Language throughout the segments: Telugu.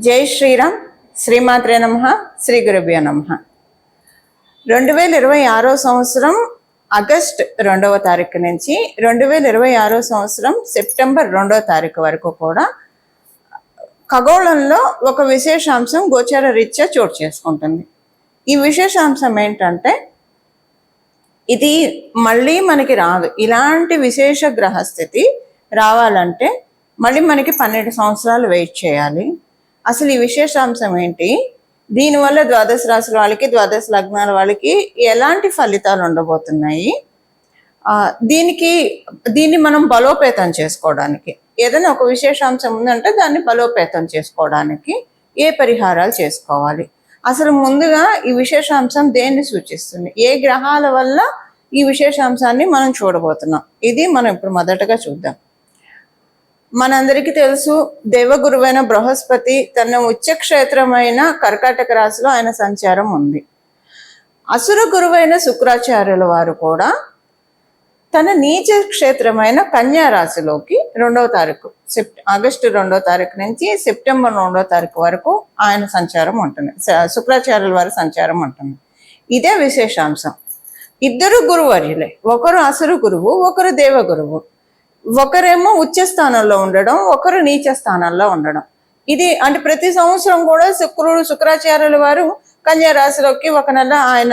జై శ్రీరామ్. శ్రీమాత్రే నమః. శ్రీ గురుభ్యో నమః. 2026 సంవత్సరం ఆగస్ట్ 2వ తారీఖు నుంచి 2026 సంవత్సరం సెప్టెంబర్ 2వ తారీఖు వరకు కూడా ఖగోళంలో ఒక విశేషాంశం గోచర రీత్యా చోటు చేసుకుంటుంది. ఈ విశేషాంశం ఏంటంటే, ఇది మళ్ళీ మనకి రాదు. ఇలాంటి విశేష గ్రహస్థితి రావాలంటే మళ్ళీ మనకి 12 సంవత్సరాలు వెయిట్ చేయాలి. అసలు ఈ విశేషాంశం ఏంటి, దీనివల్ల ద్వాదశ రాశుల వాళ్ళకి, ద్వాదశ లగ్నాల వాళ్ళకి ఎలాంటి ఫలితాలు ఉండబోతున్నాయి, దీన్ని మనం బలోపేతం చేసుకోవడానికి, ఏదైనా ఒక విశేషాంశం ఉందంటే దాన్ని బలోపేతం చేసుకోవడానికి ఏ పరిహారాలు చేసుకోవాలి, అసలు ముందుగా ఈ విశేషాంశం దేన్ని సూచిస్తుంది, ఏ గ్రహాల వల్ల ఈ విశేషాంశాన్ని మనం చూడబోతున్నాం, ఇది మనం ఇప్పుడు మొదటగా చూద్దాం. మనందరికీ తెలుసు, దేవగురువైన బృహస్పతి తన ఉచ్చక్షేత్రమైన కర్కాటక రాశిలో ఆయన సంచారం ఉంది. అసుర గురువైన శుక్రాచార్యుల వారు కూడా తన నీచ క్షేత్రమైన కన్యా రాశిలోకి 2వ తారీఖు ఆగస్టు 2వ తారీఖు నుంచి సెప్టెంబర్ 2వ తారీఖు వరకు ఆయన సంచారం ఉంటుంది, శుక్రాచార్యుల వారి సంచారం ఉంటుంది. ఇదే విశేషాంశం. ఇద్దరు గురువర్యులే, ఒకరు అసురు గురువు, ఒకరు దేవగురువు. ఒకరేమో ఉచ్చ స్థానంలో ఉండడం, ఒకరు నీచ స్థానంలో ఉండడం. ఇది అంటే ప్రతి సంవత్సరం కూడా శుక్రాచార్యుల వారు కన్యా రాశిలోకి ఒక నెల ఆయన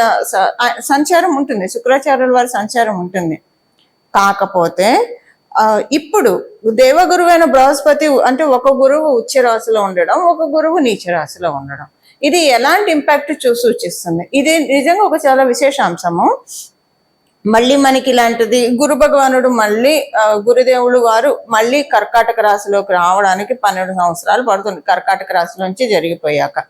సంచారం ఉంటుంది, శుక్రాచార్యుల వారి సంచారం ఉంటుంది. కాకపోతే ఇప్పుడు దేవగురువైన బృహస్పతి అంటే ఒక గురువు ఉచ్చ రాశిలో ఉండడం, ఒక గురువు నీచ రాశిలో ఉండడం, ఇది ఎలాంటి ఇంపాక్ట్ సూచిస్తుంది. ఇది నిజంగా ఒక చాలా విశేషాంశము. మళ్ళీ మనకి ఇలాంటిది గురు భగవానుడు మళ్ళీ గురుదేవులు వారు మళ్ళీ కర్కాటక రాశిలోకి రావడానికి 12 సంవత్సరాలు పడుతుంది. కర్కాటక రాశి నుంచి జరిగిపోయాక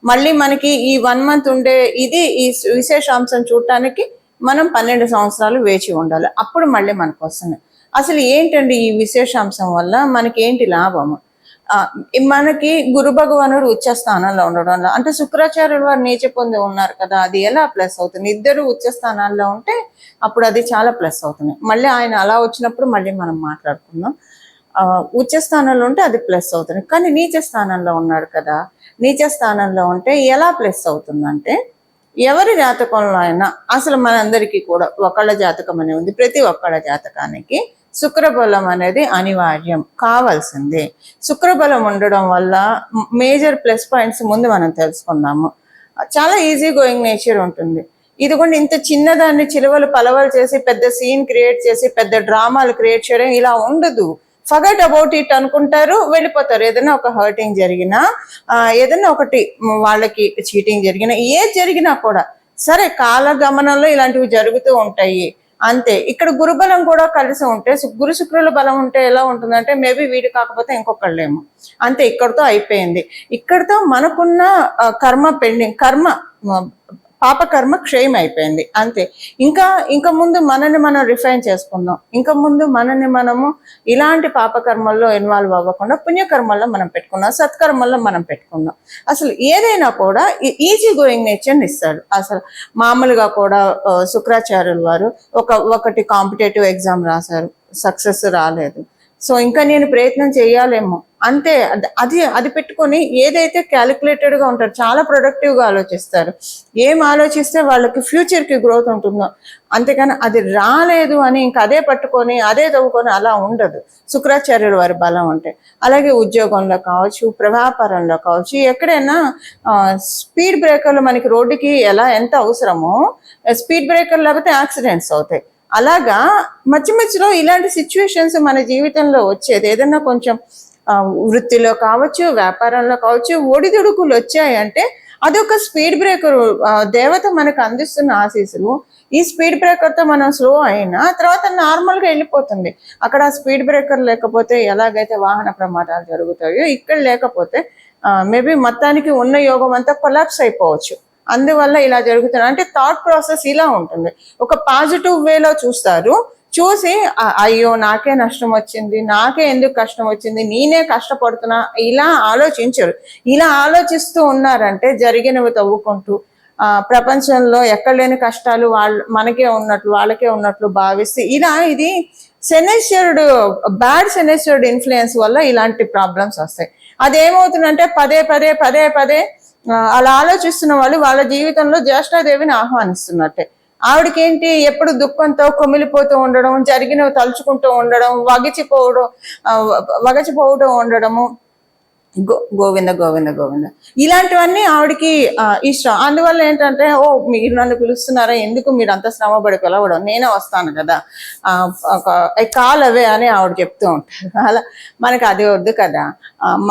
మళ్ళీ మనకి ఈ 1 మంత్ ఉండే ఇది ఈ విశేషాంశం చూడటానికి మనం 12 సంవత్సరాలు వేచి ఉండాలి. అప్పుడు మళ్ళీ మనకు వస్తుంది. అసలు ఏంటండి ఈ విశేషాంశం వల్ల మనకి ఏంటి లాభము? మనకి గురు భగవానుడు ఉచ్చ స్థానంలో ఉండడం వల్ల, అంటే శుక్రాచార్యుల వారు నీచ పొంది ఉన్నారు కదా, అది ఎలా ప్లస్ అవుతుంది? ఇద్దరు ఉచ్చ స్థానాల్లో ఉంటే అప్పుడు అది చాలా ప్లస్ అవుతుంది. మళ్ళీ ఆయన అలా వచ్చినప్పుడు మళ్ళీ మనం మాట్లాడుకుందాం. ఉచ్చ స్థానంలో ఉంటే అది ప్లస్ అవుతుంది. కానీ నీచ స్థానంలో ఉన్నాడు కదా, నీచ స్థానంలో ఉంటే ఎలా ప్లస్ అవుతుందంటే, ఎవరి జాతకంలో అయినా అసలు మనందరికీ కూడా ఒకళ్ళ జాతకం అనేది ఉంది. ప్రతి ఒక్కళ్ళ జాతకానికి శుక్రబలం అనేది అనివార్యం, కావాల్సిందే. శుక్రబలం ఉండడం వల్ల మేజర్ ప్లస్ పాయింట్స్ ముందు మనం తెలుసుకుందాము. చాలా ఈజీ గోయింగ్ నేచర్ ఉంటుంది. ఇది కూడా ఇంత చిన్నదాన్ని చిలువలు పలవలు చేసి పెద్ద సీన్ క్రియేట్ చేసి పెద్ద డ్రామాలు క్రియేట్ చేయడం ఇలా ఉండదు. ఫర్గెట్ అబౌట్ ఇట్ అనుకుంటారు, వెళ్ళిపోతారు. ఏదైనా ఒక హర్టింగ్ జరిగినా, ఏదైనా ఒకటి వాళ్ళకి చీటింగ్ జరిగినా, ఏది జరిగినా కూడా సరే కాలగమనంలో ఇలాంటివి జరుగుతూ ఉంటాయి అంతే. ఇక్కడ గురుబలం కూడా కలిసి ఉంటే, గురు శుక్రుల బలం ఉంటే ఎలా ఉంటుందంటే, మేబీ వీడి కాకపోతే ఇంకొకళ్ళేమో, అంతే. ఇక్కడతో అయిపోయింది. ఇక్కడతో మనకున్న కర్మ పెండింగ్, పాపకర్మ క్షయం అయిపోయింది, అంతే. ఇంకా ముందు మనల్ని మనం రిఫైన్ చేసుకుందాం. ఇంకా ముందు మనల్ని మనము ఇలాంటి పాపకర్మల్లో ఇన్వాల్వ్ అవ్వకుండా పుణ్యకర్మల్లో మనం పెట్టుకుందాం, సత్కర్మల్లో మనం పెట్టుకుందాం. అసలు ఏదైనా కూడా ఈజీ గోయింగ్ నేచర్ని ఇస్తాడు. అసలు మామూలుగా కూడా శుక్రాచార్యుల వారు ఒకటి కాంపిటేటివ్ ఎగ్జామ్ రాశారు, సక్సెస్ రాలేదు. సో ఇంకా నేను ప్రయత్నం చేయాలేమో, అంతే. అది పెట్టుకొని ఏదైతే క్యాలిక్యులేటెడ్గా ఉంటారు, చాలా ప్రొడక్టివ్గా ఆలోచిస్తారు. ఏం ఆలోచిస్తే వాళ్ళకి ఫ్యూచర్కి గ్రోత్ ఉంటుందో, అంతేకాని అది రాలేదు అని ఇంకా అదే పట్టుకొని అదే చదువుకొని అలా ఉండదు శుక్రాచార్యుల వారి బలం అంటే. అలాగే ఉద్యోగంలో కావచ్చు, వ్యాపారంలో కావచ్చు, ఎక్కడైనా స్పీడ్ బ్రేకర్లు మనకి రోడ్డుకి ఎంత అవసరమో, స్పీడ్ బ్రేకర్లు లేకపోతే యాక్సిడెంట్స్ అవుతాయి. అలాగా మధ్యలో ఇలాంటి సిచ్యువేషన్స్ మన జీవితంలో వచ్చేది. ఏదైనా కొంచెం వృత్తిలో కావచ్చు, వ్యాపారంలో కావచ్చు, ఒడిదుడుకులు వచ్చాయంటే అదొక స్పీడ్ బ్రేకర్. దేవత మనకు అందిస్తున్న ఆశీస్సులు. ఈ స్పీడ్ బ్రేకర్తో మనం స్లో అయినా తర్వాత నార్మల్గా వెళ్ళిపోతుంది. అక్కడ స్పీడ్ బ్రేకర్ లేకపోతే ఎలాగైతే వాహన ప్రమాదాలు జరుగుతాయో, ఇక్కడ లేకపోతే మేబీ మొత్తానికి ఉన్న యోగం అంతా కొలాప్స్ అయిపోవచ్చు. అందువల్ల ఇలా జరుగుతుంది. అంటే థాట్ ప్రాసెస్ ఇలా ఉంటుంది. ఒక పాజిటివ్ వేలో చూస్తారు, చూసి అయ్యో నాకే నష్టం వచ్చింది, నాకే ఎందుకు కష్టం వచ్చింది, నేనే కష్టపడుతున్నా, ఇలా ఆలోచించరు. ఇలా ఆలోచిస్తూ ఉన్నారంటే జరిగినవి తవ్వుకుంటూ ప్రపంచంలో ఎక్కడ లేని కష్టాలు మనకే ఉన్నట్లు వాళ్ళకే ఉన్నట్లు భావిస్తే ఇది సెనెస్చర్డ్ బ్యాడ్ సెనెస్చర్డ్ ఇన్ఫ్లుయెన్స్ వల్ల ఇలాంటి ప్రాబ్లమ్స్ వస్తాయి. అదేమవుతుందంటే పదే పదే పదే పదే అలా ఆలోచిస్తున్న వాళ్ళు వాళ్ళ జీవితంలో జ్యేష్ఠాదేవిని ఆహ్వానిస్తున్నట్టే. ఆవిడకేంటి ఎప్పుడు దుఃఖంతో కొమిలిపోతూ ఉండడం, జరిగినవి తలుచుకుంటూ ఉండడం, వగచిపోవడం ఉండడము, గోవింద గోవింద గోవింద ఇలాంటివన్నీ ఆవిడకి ఇష్టం. అందువల్ల ఏంటంటే మీరు నన్ను పిలుస్తున్నారా, ఎందుకు మీరు అంత శ్రమపడి పిలవడం, నేనే వస్తాను కదా, కాల్ అవే అని ఆవిడ చెప్తూ ఉంటారు. అలా మనకి అది వద్దు కదా,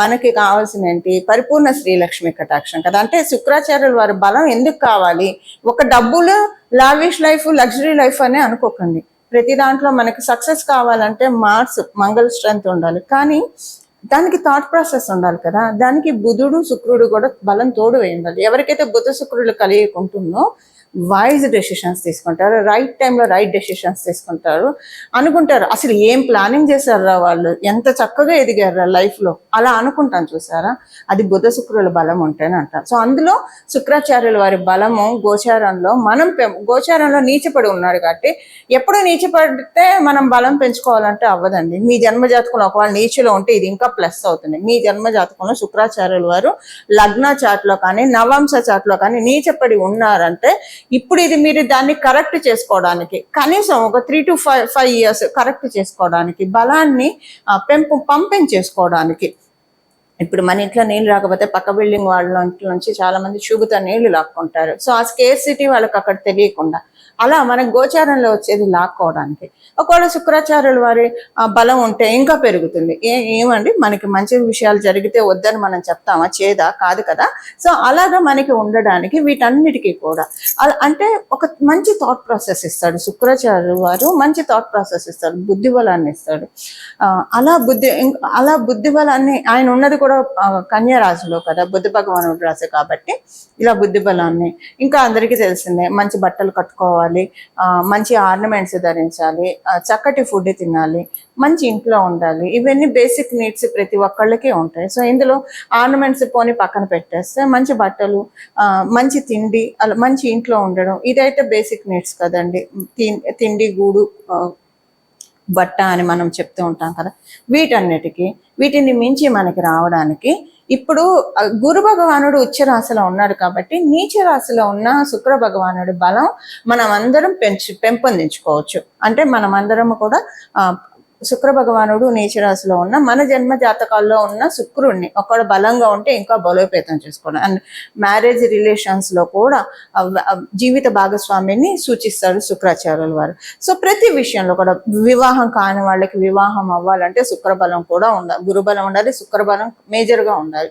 మనకి కావాల్సిన ఏంటి పరిపూర్ణ శ్రీలక్ష్మి కటాక్షం కదా. అంటే శుక్రాచార్యుల వారి బలం ఎందుకు కావాలి, ఒక డబ్బులు లావిష్ లైఫ్ లగ్జరీ లైఫ్ అని అనుకోకండి. ప్రతి దాంట్లో మనకి సక్సెస్ కావాలంటే మంగళ స్ట్రెంత్ ఉండాలి, కానీ దానికి థాట్ ప్రాసెస్ ఉండాలి కదా. దానికి బుధుడు శుక్రుడు కూడా బలం తోడు వేయాలి. ఎవరికైతే బుధ శుక్రుడు కలిగి ఉంటుందో వైజ్ డెసిషన్స్ తీసుకుంటారు, రైట్ టైంలో రైట్ డెసిషన్స్ తీసుకుంటారు. అనుకుంటారు అసలు ఏం ప్లానింగ్ చేశారా వాళ్ళు, ఎంత చక్కగా ఎదిగారా లైఫ్లో, అలా అనుకుంటాను చూసారా. అది బుధ శుక్రుల బలం ఉంటేనే అంటారు. సో అందులో శుక్రాచార్యుల వారి బలము గోచారంలో గోచారంలో నీచపడి ఉన్నాడు కాబట్టి, ఎప్పుడు నీచపడితే మనం బలం పెంచుకోవాలంటే అవ్వదండి. మీ జన్మజాతకంలో ఒకవేళ నీచులో ఉంటే ఇది ఇంకా ప్లస్ అవుతుంది. మీ జన్మజాతకంలో శుక్రాచార్యుల వారు లగ్న చాట్లో కానీ నవాంశ చాట్లో కానీ నీచపడి ఉన్నారంటే ఇప్పుడు మీరు దాన్ని కరెక్ట్ చేసుకోవడానికి కనీసం ఒక 3 to 5 years కరెక్ట్ చేసుకోవడానికి, బలాన్ని పంపించేసుకోవడానికి. ఇప్పుడు మన ఇంట్లో నీళ్ళు రాకపోతే పక్క బిల్డింగ్ వాళ్ళ ఇంట్లో నుంచి చాలా మంది చూగుతా నీళ్లు లాక్కుంటారు. సో ఆ స్కేర్సిటీ వాళ్ళకి అక్కడ తెలియకుండా అలా మనకు గోచారంలో వచ్చేది లాక్కోవడానికి. ఒకవేళ శుక్రాచార్యుల వారి బలం ఉంటే ఇంకా పెరుగుతుంది. ఏమండి మనకి మంచి విషయాలు జరిగితే వద్దని మనం చెప్తామా, చేదా కాదు కదా. సో అలాగా మనకి ఉండడానికి వీటన్నిటికీ కూడా అంటే ఒక మంచి థాట్ ప్రాసెస్ ఇస్తాడు శుక్రాచార్యుల వారు, మంచి థాట్ ప్రాసెస్ ఇస్తాడు, బుద్ధి బలాన్ని ఇస్తాడు. అలా బుద్ధి బలాన్ని ఆయన ఉన్నది కూడా కన్యా రాశిలో కదా, బుద్ధ భగవానుడు రాశి కాబట్టి ఇలా బుద్ధి బలాన్ని, ఇంకా అందరికీ తెలిసిందే మంచి బట్టలు కట్టుకోవాలి, మంచి ఆర్నమెంట్స్ ధరించాలి, చక్కటి ఫుడ్ తినాలి, మంచి ఇంట్లో ఉండాలి. ఇవన్నీ బేసిక్ నీడ్స్ ప్రతి ఒక్కళ్ళకి ఉంటాయి. సో ఇందులో ఆర్నమెంట్స్ పోని పక్కన పెట్టేస్తే మంచి బట్టలు, మంచి తిండి, అలా మంచి ఇంట్లో ఉండడం, ఇదైతే బేసిక్ నీడ్స్ కదండి. తిండి, గూడు, బట్ట అని మనం చెప్తూ ఉంటాం కదా. వీటిని మించి మనకి రావడానికి ఇప్పుడు గురు భగవానుడు ఉచ్చ రాశిలో ఉన్నాడు కాబట్టి నీచ రాశిలో ఉన్న శుక్ర భగవానుడి బలం మనం అందరం పెంపొందించుకోవచ్చు. అంటే మనమందరం కూడా శుక్ర భగవానుడు నీచ రాశిలో ఉన్న మన జన్మ జాతకాల్లో ఉన్న శుక్రుడిని ఒకవేళ బలంగా ఉంటే ఇంకా బలోపేతం చేసుకోవడం. అండ్ మ్యారేజ్ రిలేషన్స్ లో కూడా జీవిత భాగస్వామిని సూచిస్తాడు శుక్రాచార్యుల వారు. సో ప్రతి విషయంలో కూడా వివాహం కాని వాళ్ళకి వివాహం అవ్వాలంటే శుక్రబలం కూడా ఉండాలి, గురుబలం ఉండాలి, శుక్రబలం మేజర్ గా ఉండాలి.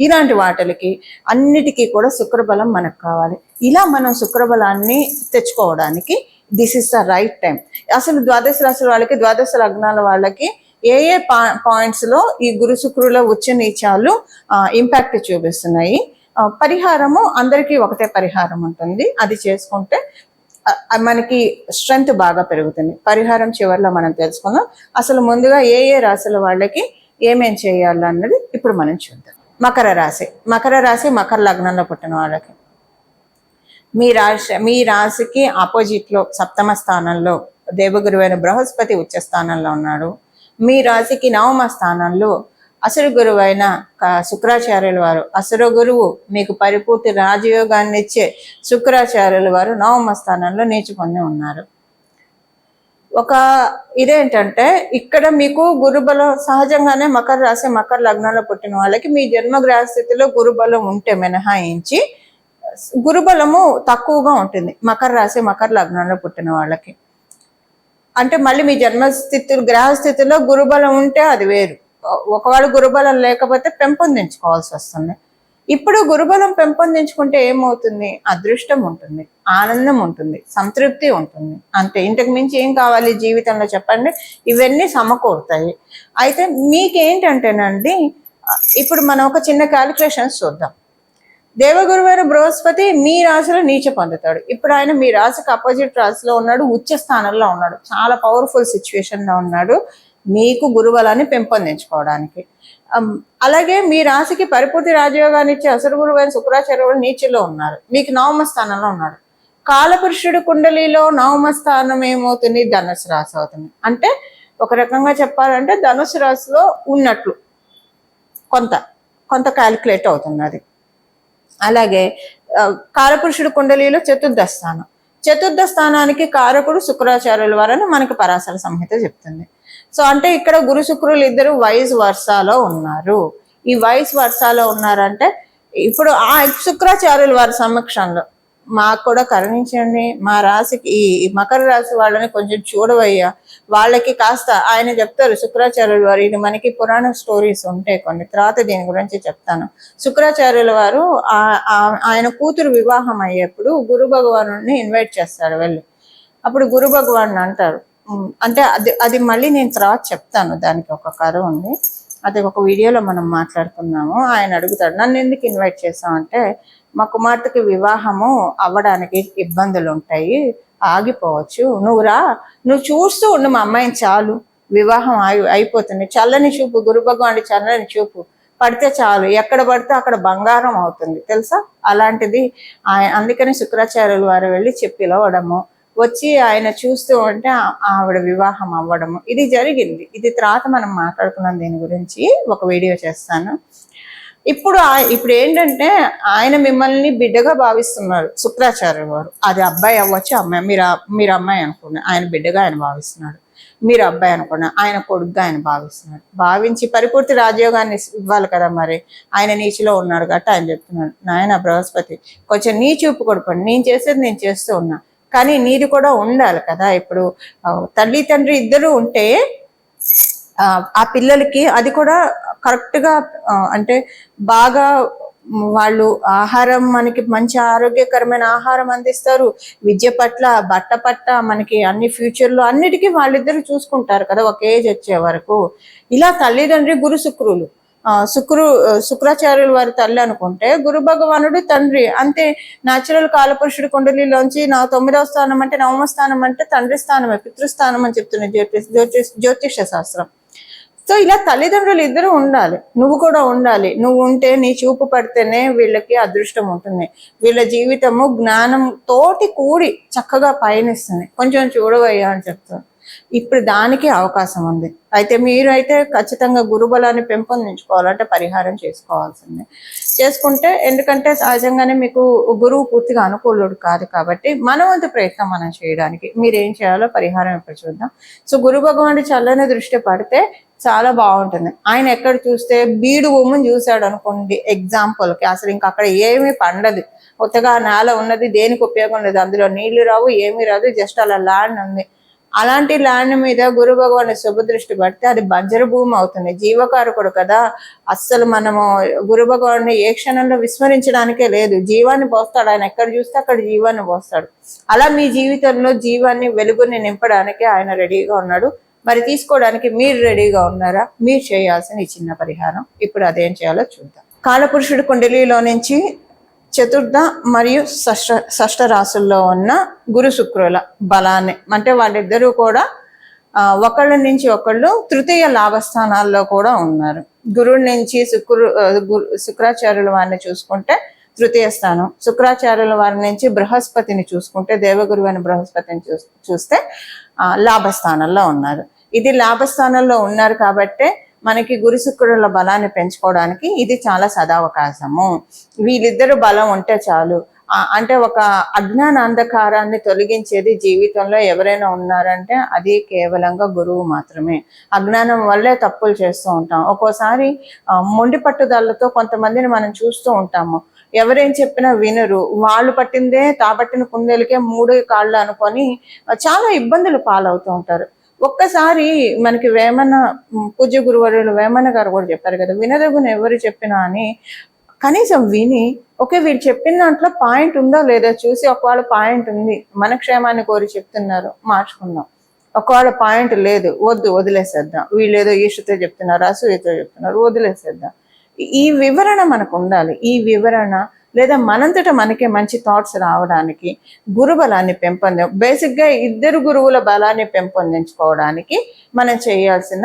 ఇలాంటి వాటికి అన్నిటికీ కూడా శుక్రబలం మనకు కావాలి. ఇలా మనం శుక్రబలాన్ని తెచ్చుకోవడానికి this is the right time. అసలు ద్వాదశ రాశుల వాళ్ళకి, ద్వాదశ లగ్నాల వాళ్ళకి ఏ పాయింట్స్ లో ఈ గురు శుక్రుల ఉచ్చ నీచాలు ఇంపాక్ట్ చూపిస్తున్నాయి. పరిహారము అందరికీ ఒకటే పరిహారం ఉంటుంది, అది చేసుకుంటే మనకి స్ట్రెంగ్త్ బాగా పెరుగుతుంది. పరిహారం చివరిలో మనం తెలుసుకుందాం. అసలు ముందుగా ఏ రాశుల వాళ్ళకి ఏమేం చేయాలన్నది ఇప్పుడు మనం చూద్దాం. మకర రాశి మకర లగ్నంలో పుట్టిన వాళ్ళకి మీ రాశికి ఆపోజిట్ లో సప్తమ స్థానంలో దేవగురువైన బృహస్పతి ఉచ్చ స్థానంలో ఉన్నాడు. మీ రాశికి నవమ స్థానంలో అసుర గురువైన శుక్రాచార్యుల వారు, అసుర గురువు మీకు పరిపూర్తి రాజయోగాన్ని ఇచ్చే శుక్రాచార్యుల వారు నవమ స్థానంలో నీచ పొంది ఉన్నారు. ఇదేంటంటే ఇక్కడ మీకు గురుబలం సహజంగానే మకర రాశి మకర లగ్నంలో పుట్టిన వాళ్ళకి మీ జన్మగ్రహ స్థితిలో గురుబలం ఉంటే మినహాయించి గురుబలము తక్కువగా ఉంటుంది మకర రాశి మకర లగ్నంలో పుట్టిన వాళ్ళకి. అంటే మళ్ళీ మీ గ్రహస్థితిలో గురుబలం ఉంటే అది వేరు. ఒకవేళ గురుబలం లేకపోతే పెంపొందించుకోవాల్సి వస్తుంది. ఇప్పుడు గురుబలం పెంపొందించుకుంటే ఏమవుతుంది, అదృష్టం ఉంటుంది, ఆనందం ఉంటుంది, సంతృప్తి ఉంటుంది. అంతే, ఇంతకు మించి ఏం కావాలి జీవితంలో చెప్పండి. ఇవన్నీ సమకూరుతాయి. అయితే మీకేంటంటేనండి, ఇప్పుడు మనం ఒక చిన్న క్యాలిక్యులేషన్స్ చూద్దాం. దేవగురువారు బృహస్పతి మీ రాశిలో నీచ పొందుతాడు. ఇప్పుడు ఆయన మీ రాశికి అపోజిట్ రాశిలో ఉన్నాడు, ఉచ్చ స్థానంలో ఉన్నాడు, చాలా పవర్ఫుల్ సిచ్యువేషన్ లో ఉన్నాడు మీకు గురుబలాన్ని పెంపొందించుకోవడానికి. అలాగే మీ రాశికి పరిపూర్తి రాజయోగాన్ని ఇచ్చే అసలు గురువైన శుక్రాచార్యులు నీచలో ఉన్నారు, మీకు నవమ స్థానంలో ఉన్నాడు. కాలపురుషుడు కుండలిలో నవమ స్థానం ఏమవుతుంది? ధనుసు రాశి అవుతుంది. అంటే ఒక రకంగా చెప్పాలంటే ధనుసు రాశిలో ఉన్నట్లు కొంత కొంత క్యాలిక్యులేట్ అవుతుంది అది. అలాగే కాలపురుషుడు కుండలిలో చతుర్థ స్థానానికి కారకుడు శుక్రాచార్యుల వారని మనకి పరాశర సంహిత చెప్తుంది. సో అంటే ఇక్కడ గురు శుక్రులు ఇద్దరు వైస్ వర్సాలో ఉన్నారు. ఈ వైస్ వర్సాలో ఉన్నారంటే ఇప్పుడు ఆ శుక్రాచార్యుల వారి సమక్షంలో మాకు కూడా కరుణించండి, మా రాశికి ఈ మకర రాశి వాళ్ళని కొంచెం చూడవయ్యా, వాళ్ళకి కాస్త ఆయన చెప్తారు శుక్రాచార్యుల వారు. ఇది మనకి పురాణ స్టోరీస్ ఉంటాయి కొన్ని, తర్వాత దీని గురించి చెప్తాను. శుక్రాచార్యుల వారు ఆయన కూతురు వివాహం అయ్యేప్పుడు గురు భగవాను ఇన్వైట్ చేస్తాడు వెళ్ళి. అప్పుడు గురు భగవాన్ అంటారు, అంటే అది మళ్ళీ నేను తర్వాత చెప్తాను, దానికి ఒక కథ ఉంది, అది ఒక వీడియోలో మనం మాట్లాడుకున్నాము. ఆయన అడుగుతాడు, నన్ను ఎందుకు ఇన్వైట్ చేసావంటే మా కుమార్తెకి వివాహము అవ్వడానికి ఇబ్బందులు ఉంటాయి, ఆగిపోవచ్చు, నువ్వు చూస్తూ ఉండు మా అమ్మాయిని, చాలు, వివాహం అయిపోతుంది. చల్లని చూపు, గురు భగవానుడి చల్లని చూపు పడితే చాలు, ఎక్కడ పడితే అక్కడ బంగారం అవుతుంది తెలుసా. అలాంటిది అందుకని శుక్రాచార్యుల వారు వెళ్ళి పిలవడము, వచ్చి ఆయన చూస్తూ ఉంటే ఆవిడ వివాహం అవ్వడము ఇది జరిగింది. ఇది తర్వాత మనం మాట్లాడుకున్నాం, దీని గురించి ఒక వీడియో చేస్తాను. ఇప్పుడు ఏంటంటే ఆయన మిమ్మల్ని బిడ్డగా భావిస్తున్నారు శుక్రాచార్య వారు. అది అబ్బాయి అవ్వచ్చు, అమ్మాయి, మీరు అమ్మాయి అనుకోండి, ఆయన బిడ్డగా ఆయన భావిస్తున్నాడు. మీరు అబ్బాయి అనుకోండి, ఆయన కొడుకుగా ఆయన భావిస్తున్నాడు. భావించి పరిపూర్తి రాజయోగాన్ని ఇవ్వాలి కదా, మరి ఆయన నీచిలో ఉన్నాడు కాబట్టి ఆయన చెప్తున్నాడు, నాయన బృహస్పతి కొంచెం నీ చూపు కొడుకోండి, నేను చేసేది నేను చేస్తూ ఉన్నా, కానీ నీది కూడా ఉండాలి కదా. ఇప్పుడు తల్లి తండ్రి ఇద్దరు ఉంటే ఆ పిల్లలకి అది కూడా కరెక్ట్గా అంటే బాగా వాళ్ళు ఆహారం, మనకి మంచి ఆరోగ్యకరమైన ఆహారం అందిస్తారు, విద్య పట్ల, బట్ట పట్ల, మనకి అన్ని ఫ్యూచర్లో అన్నిటికీ వాళ్ళిద్దరు చూసుకుంటారు కదా ఒక ఏజ్ వచ్చే వరకు. ఇలా తల్లిదండ్రి గురు శుక్రులు, శుక్రాచార్యుల వారి తల్లి అనుకుంటే గురు భగవానుడు తండ్రి, అంతే. న్యాచురల్ కాలపురుషుడు కుండలిలోంచి 9వ స్థానం అంటే నవమ స్థానం అంటే తండ్రి స్థానమే, పితృస్థానం అని చెప్తున్నది జ్యోతిష శాస్త్రం. సో ఇలా తల్లిదండ్రులు ఇద్దరు ఉండాలి, నువ్వు కూడా ఉండాలి. నువ్వు ఉంటే, నీ చూపు పడితేనే వీళ్ళకి అదృష్టం ఉంటుంది, వీళ్ళ జీవితము జ్ఞానం తోటి కూడి చక్కగా పయనిస్తుంది, కొంచెం చూడవయ్యా అని చెప్తాను. ఇప్పుడు దానికి అవకాశం ఉంది. అయితే మీరు అయితే ఖచ్చితంగా గురుబలాన్ని పెంపొందించుకోవాలంటే పరిహారం చేసుకోవాల్సిందే, చేసుకుంటే. ఎందుకంటే సహజంగానే మీకు గురువు పూర్తిగా అనుకూలుడు కాదు కాబట్టి మన వంతు ప్రయత్నం మనం చేయడానికి మీరేం చేయాలో పరిహారం ఇప్పుడు చూద్దాం. సో గురు భగవానుడి చల్లని దృష్టి పడితే చాలా బాగుంటుంది. ఆయన ఎక్కడ చూస్తే బీడు భూమిని చూశాడు అనుకోండి ఎగ్జాంపుల్కి, అసలు ఇంకా అక్కడ ఏమీ పండదు, కొత్తగా నేల ఉన్నది, దేనికి ఉపయోగం లేదు, అందులో నీళ్లు రావు, ఏమీ రాదు, జస్ట్ అలా ల్యాండ్ ఉంది. అలాంటి ల్యాండ్ మీద గురు భగవాను శుభదృష్టి పడితే అది బంజరు భూమి అవుతుంది. జీవకారకుడు కదా, అస్సలు మనము గురు భగవాన్ని ఏ క్షణంలో విస్మరించడానికే లేదు. జీవాన్ని పోస్తాడు ఆయన, ఎక్కడ చూస్తే అక్కడ జీవాన్ని పోస్తాడు. అలా మీ జీవితంలో జీవాన్ని, వెలుగుని నింపడానికి ఆయన రెడీగా ఉన్నాడు. మరి తీసుకోవడానికి మీరు రెడీగా ఉన్నారా? మీరు చేయాల్సిన ఈ చిన్న పరిహారం ఇప్పుడు అదేం చేయాలో చూద్దాం. కాలపురుషుడు కుండలిలో నుంచి చతుర్థ మరియు షష్ఠ రాసుల్లో ఉన్న గురు శుక్రుల బలాన్ని, అంటే వాళ్ళిద్దరూ కూడా ఒకళ్ళ నుంచి ఒకళ్ళు తృతీయ లాభస్థానాల్లో కూడా ఉన్నారు. గురువు నుంచి శుక్రాచార్యుల వారిని చూసుకుంటే తృతీయ స్థానం, శుక్రాచార్యుల వారి నుంచి బృహస్పతిని చూసుకుంటే, దేవగురు అని బృహస్పతిని చూస్తే లాభస్థానంలో ఉన్నారు. ఇది లాభస్థానంలో ఉన్నారు కాబట్టే మనకి గురు శుక్రుల బలాన్ని పెంచుకోవడానికి ఇది చాలా సదావకాశము. వీళ్ళిద్దరు బలం ఉంటే చాలు. అంటే ఒక అజ్ఞాన అంధకారాన్ని తొలగించేది జీవితంలో ఎవరైనా ఉన్నారంటే అది కేవలంగా గురువు మాత్రమే. అజ్ఞానం వల్లే తప్పులు చేస్తూ ఉంటాం. ఒక్కోసారి మొండి పట్టుదలతో కొంతమందిని మనం చూస్తూ ఉంటాము. ఎవరేం చెప్పినా వినరు, వాళ్ళు పట్టిందే తాబట్టిన కుందేలకే 3 కాళ్ళు అనుకొని చాలా ఇబ్బందులు పాలవుతూ ఉంటారు. ఒక్కసారి మనకి వేమన పూజ్య గురువర్యులు వేమన గారు కూడా చెప్పారు కదా, వినదగున ఎవరు చెప్పినా అని. కనీసం విని ఓకే వీళ్ళు చెప్పిన దాంట్లో పాయింట్ ఉందో లేదో చూసి, ఒకవేళ పాయింట్ ఉంది, మన క్షేమాన్ని కోరి చెప్తున్నారు, మార్చుకుందాం. ఒకవేళ పాయింట్ లేదు, వదిలేసేద్దాం. వీళ్ళు ఏదో ఈష్యతో చెప్తున్నారు, అసూయతో చెప్తున్నారు, వదిలేసేద్దాం. ఈ వివరణ మనకు ఉండాలి. ఈ వివరణ లేదా మనంతట మనకే మంచి థాట్స్ రావడానికి గురు బలాన్ని బేసిక్గా ఇద్దరు గురువుల బలాన్ని పెంపొందించుకోవడానికి మనం చేయాల్సిన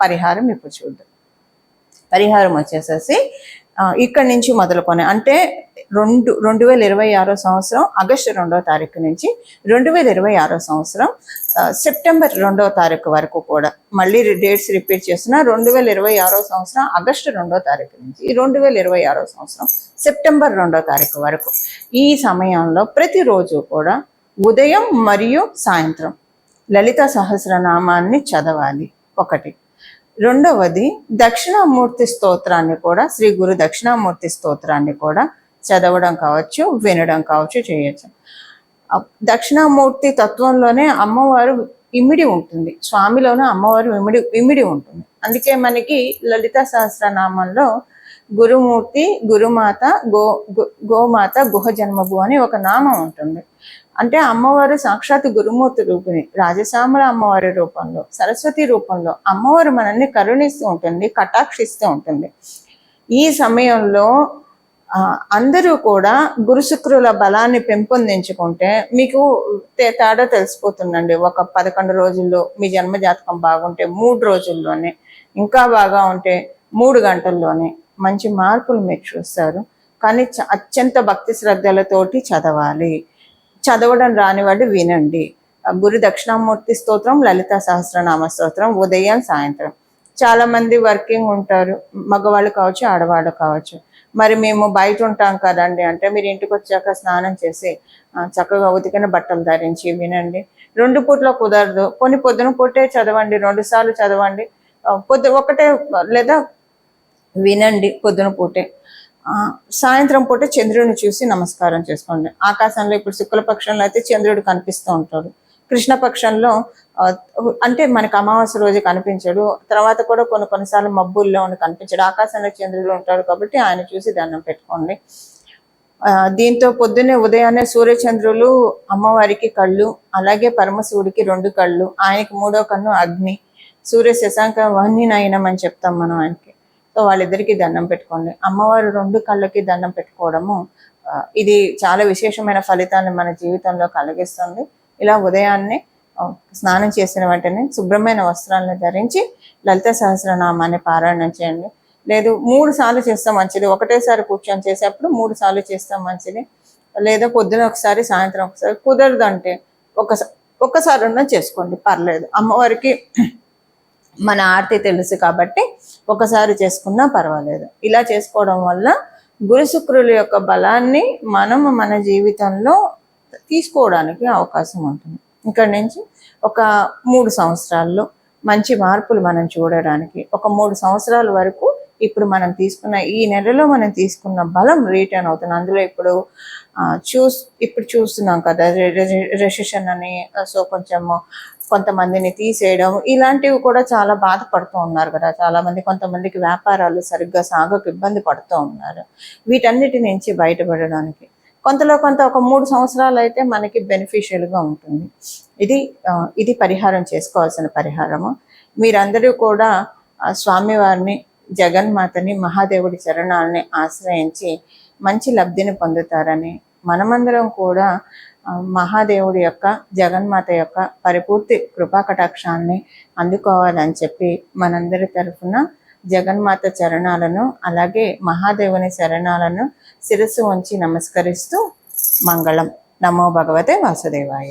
పరిహారం ఇప్పుడు చూద్దాం. పరిహారం వచ్చేసేసి ఇక్కడి నుంచి మొదలుకొని అంటే 2026 సంవత్సరం ఆగస్టు 2వ తారీఖు నుంచి 2026 సంవత్సరం సెప్టెంబర్ 2వ తారీఖు వరకు కూడా, మళ్ళీ డేట్స్ రిపీట్ చేస్తున్నా, 2026 సంవత్సరం ఆగస్టు 2వ తారీఖు నుంచి 2026 సంవత్సరం సెప్టెంబర్ 2వ తారీఖు వరకు ఈ సమయంలో ప్రతిరోజు కూడా ఉదయం మరియు సాయంత్రం లలిత సహస్రనామాన్ని చదవాలి. ఒకటి. రెండవది దక్షిణామూర్తి స్తోత్రాన్ని కూడా, శ్రీ గురు దక్షిణామూర్తి స్తోత్రాన్ని కూడా చదవడం కావచ్చు, వినడం కావచ్చు, చేయొచ్చు. దక్షిణామూర్తి తత్వంలోనే అమ్మవారు ఇమిడి ఉంటుంది, స్వామిలోనే అమ్మవారు ఇమిడి ఉంటుంది. అందుకే మనకి లలిత సహస్రనామంలో గురుమూర్తి, గురుమాత, గోమాత, గుహ జన్మభు అని ఒక నామం ఉంటుంది. అంటే అమ్మవారు సాక్షాత్ గురుమూర్తి రూపిణి, రాజశ్యామల అమ్మవారి రూపంలో, సరస్వతి రూపంలో అమ్మవారు మనల్ని కరుణిస్తూ ఉంటుంది, కటాక్షిస్తూ ఉంటుంది. ఈ సమయంలో అందరూ కూడా గురు శుక్రుల బలాన్ని పెంపొందించుకుంటే మీకు తేడా తెలిసిపోతుందండి. ఒక 11 రోజుల్లో మీ జన్మజాతకం బాగుంటే 3 రోజుల్లోనే, ఇంకా బాగా ఉంటే 3 గంటల్లోనే మంచి మార్పులు మీరు చూస్తారు. కానీ అత్యంత భక్తి శ్రద్ధలతోటి చదవాలి. చదవడం రాని వాళ్ళు వినండి. గురు దక్షిణామూర్తి స్తోత్రం, లలిత సహస్రనామ స్తోత్రం ఉదయం సాయంత్రం. చాలా మంది వర్కింగ్ ఉంటారు, మగవాళ్ళు కావచ్చు, ఆడవాళ్ళు కావచ్చు. మరి మేము బయట ఉంటాం కదండి అంటే, మీరు ఇంటికి వచ్చాక స్నానం చేసి చక్కగా ఉతికిన బట్టలు ధరించి వినండి. 2 పూట్ల కుదరదు, పొద్దున పూటే చదవండి, 2 సార్లు చదవండి, ఒకటే లేదా వినండి పొద్దున పూటే. సాయంత్రం పూట చంద్రుడిని చూసి నమస్కారం చేసుకోండి. ఆకాశంలో ఇప్పుడు శుక్లపక్షంలో అయితే చంద్రుడు కనిపిస్తూ ఉంటాడు, కృష్ణపక్షంలో అంటే మనకు అమావాస్య రోజు కనిపించడు, తర్వాత కూడా కొన్నిసార్లు మబ్బుల్లో కనిపించడు, ఆకాశంలో చంద్రుడు ఉంటాడు కాబట్టి ఆయన చూసి దండం పెట్టుకోండి. దీంతో పొద్దున్నే ఉదయాన్నే సూర్యచంద్రులు అమ్మవారికి కళ్ళు, అలాగే పరమశివుడికి 2 కళ్ళు, ఆయనకి 3వ కన్ను అగ్ని, సూర్య శశాంక వహ్ని నయనం అని చెప్తాం మనం ఆయనకి. సో వాళ్ళిద్దరికీ దండం పెట్టుకోండి. అమ్మవారు 2 కళ్ళకి దండం పెట్టుకోవడము ఇది చాలా విశేషమైన ఫలితాన్ని మన జీవితంలో కలిగిస్తుంది. ఇలా ఉదయాన్నే స్నానం చేసిన వెంటనే శుభ్రమైన వస్త్రాలను ధరించి లలిత సహస్రనామాన్ని పారాయణం చేయండి. లేదు 3 సార్లు చేస్తే మంచిది, ఒకటేసారి కూర్చొని చేసేప్పుడు 3 సార్లు చేస్తే మంచిది. లేదా పొద్దున ఒకసారి, సాయంత్రం ఒకసారి. కుదరదంటే ఒక్కసారి చేసుకోండి, పర్లేదు. అమ్మవారికి మన ఆర్తి తెలుసు కాబట్టి ఒకసారి చేసుకున్నా పర్వాలేదు. ఇలా చేసుకోవడం వల్ల గురు శుక్రుల యొక్క బలాన్ని మనం మన జీవితంలో తీసుకోవడానికి అవకాశం ఉంటుంది. ఇక్కడ నుంచి ఒక 3 సంవత్సరాల్లో మంచి మార్పులు మనం చూడడానికి, ఒక 3 సంవత్సరాల వరకు ఇప్పుడు మనం తీసుకున్న ఈ నెలలో మనం తీసుకున్న బలం రిటర్న్ అవుతుంది. అందులో ఇప్పుడు చూస్తున్నాం కదా రెసిషన్ అని, సో కొంతమందిని తీసేయడం, ఇలాంటివి కూడా చాలా బాధపడుతూ ఉన్నారు కదా చాలా మంది. కొంతమందికి వ్యాపారాలు సరిగ్గా సాగకు ఇబ్బంది పడుతూ ఉన్నారు. వీటన్నిటి నుంచి బయటపడడానికి కొంత ఒక 3 సంవత్సరాలు అయితే మనకి బెనిఫిషియల్గా ఉంటుంది. ఇది పరిహారం చేసుకోవాల్సిన పరిహారము. మీరందరూ కూడా స్వామివారిని, జగన్మాతని, మహాదేవుడి చరణాలని ఆశ్రయించి మంచి లబ్ధిని పొందుతారని, మనమందరం కూడా మహాదేవుడి యొక్క, జగన్మాత యొక్క పరిపూర్తి కృపాకటాక్షాన్ని అందుకోవాలని చెప్పి మనందరి తరఫున జగన్మాత చరణాలను, అలాగే మహాదేవుని చరణాలను శిరస్సు ఉంచి నమస్కరిస్తూ మంగళం. నమో భగవతే వాసుదేవాయ.